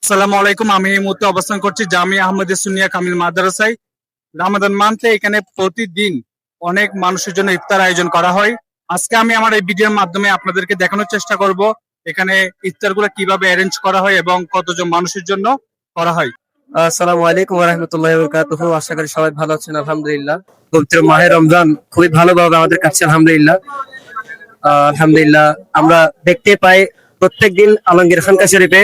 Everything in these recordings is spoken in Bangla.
আসসালামু আলাইকুম। আমি এই মুহূর্তে অবস্থান করছি জামিয়া আহমদিয়া সুন্নিয়া কামিল মাদ্রাসায়। রমাদান মান্থে এখানে প্রতিদিন অনেক মানুষের জন্য ইফতার আয়োজন করা হয়। আজকে আমি আমার এই ভিডিওর মাধ্যমে আপনাদেরকে দেখানোর চেষ্টা করব এখানে ইফতারগুলো কিভাবে অ্যারেঞ্জ করা হয় এবং কতজন মানুষের জন্য করা হয়। আসসালামু আলাইকুম ওয়া রাহমাতুল্লাহি ওয়া বারাকাতুহু। আশা করি সবাই ভালো আছেন, আলহামদুলিল্লাহ। পবিত্র মাহে রমজান খুবই ভালোভাবে আমাদের কাছে আলহামদুলিল্লাহ। আলহামদুলিল্লাহ আমরা দেখতে পাই প্রত্যেকদিন আলমগীর খানকা শরীফে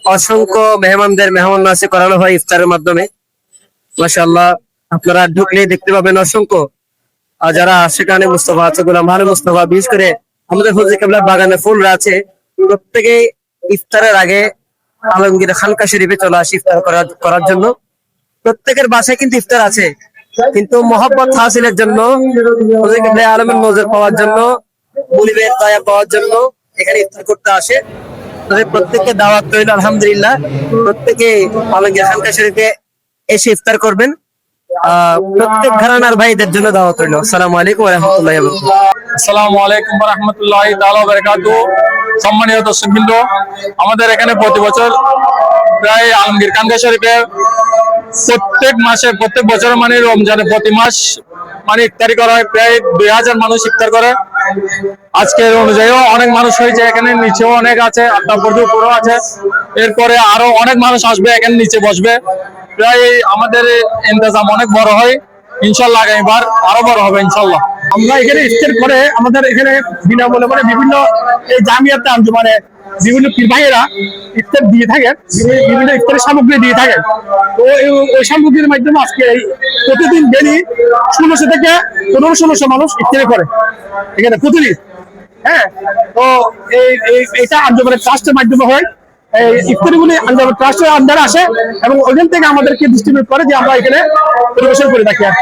অসংখ্য মেহমানদের মেহমান নাসি করানো হয় ইফতারের মাধ্যমে। মাশাআল্লাহ, আপনারা ঢুকলে দেখতে পাবেন অসংখ্য যারা সেখানে মুস্তফা আছে, গোলাম ভালো মুস্তফা, বিশেষ করে আমাদের হুজুর কেবলার বাগানে ফুলরা আছে, প্রত্যেকে ইফতারের আগে আলমগীর খানকা শরীফে চলে আসে ইফতার করার জন্য। প্রত্যেকের বাসায় কিন্তু ইফতার আছে, কিন্তু মহব্বত হাসিলের জন্য, হুজুর কেবলা আলমের নজর পাওয়ার জন্য, মুনিবের দয়া পাওয়ার জন্য এখানে ইফতার করতে আসে। তাদের প্রত্যেককে দাওয়াত রইল, আলহামদুলিল্লাহ। প্রত্যেকে আলমগীর খানকা শরীফে এসে ইফতার করবেন। প্রত্যেক ঘরানার ভাইদের জন্য দাওয়াত রইল। আসসালামু আলাইকুম ওয়া রাহমাতুল্লাহি ওয়া বারাকাতুহু। আসসালামু আলাইকুম ওয়া রাহমাতুল্লাহি তাআলা ওয়া বারাকাতুহু। সম্মানিত দর্শকবৃন্দ, আমাদের এখানে প্রতি বছর প্রায় আলমগীর খানকা শরীফে প্রত্যেক বছর মানে রমজানে প্রতি মাস মানে ইফতারি করা হয়। প্রায় 2000 মানুষ ইফতার করে। আজকের অনুযায়ীও অনেক মানুষ হয়েছে, এখানে নিচেও অনেক আছে, তারপর উপরেও আছে। এরপরে আরো অনেক মানুষ আসবে, এখানে নিচে বসবে। প্রায় আমাদের ইন্তজাম অনেক বড় হয়। ইনশাল্লাহ আগামীবার আরো বড় হবে ইনশাল্লাহ। আমরা এখানে ইফতার করে আমাদের এখানে বিনামূল্যে মানে বিভিন্ন এই জামিয়াতে মানে বিভিন্ন পীর ভাইয়েরা ইফতার দিয়ে থাকেন, বিভিন্ন ইফতারের সামগ্রী দিয়ে থাকেন। তো ওই সামগ্রীর মাধ্যমে আজকে এই প্রতিদিন ডেলি 1600 থেকে 1500 মানুষ ইফতারি করে এখানে প্রতিদিন। হ্যাঁ, তো এইটা আঞ্জুমানের ট্রাস্টের মাধ্যমে হয়। এই ইফতারিগুলি আঞ্জুমান ট্রাস্টের আন্ডারে আসে এবং ওইখান থেকে আমাদেরকে ডিস্ট্রিবিউট করে যে আমরা এখানে পরিবেশন করে থাকি। আর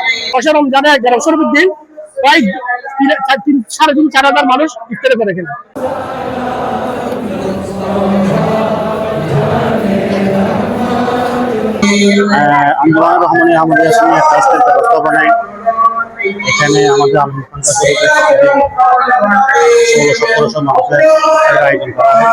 রমজানে গ্রামসরবের দিন প্রায় 3,500-4,000 মানুষ ইফতারি করে এখানে। আঞ্জুমান রহমানিয়া আহমদিয়া সুন্নিয়া ট্রাস্টের ব্যবস্থাপনায় এখানে আমাদের আলমগীর খানকা শরীফে 1600-1700 মানুষের আয়োজন করা হয়।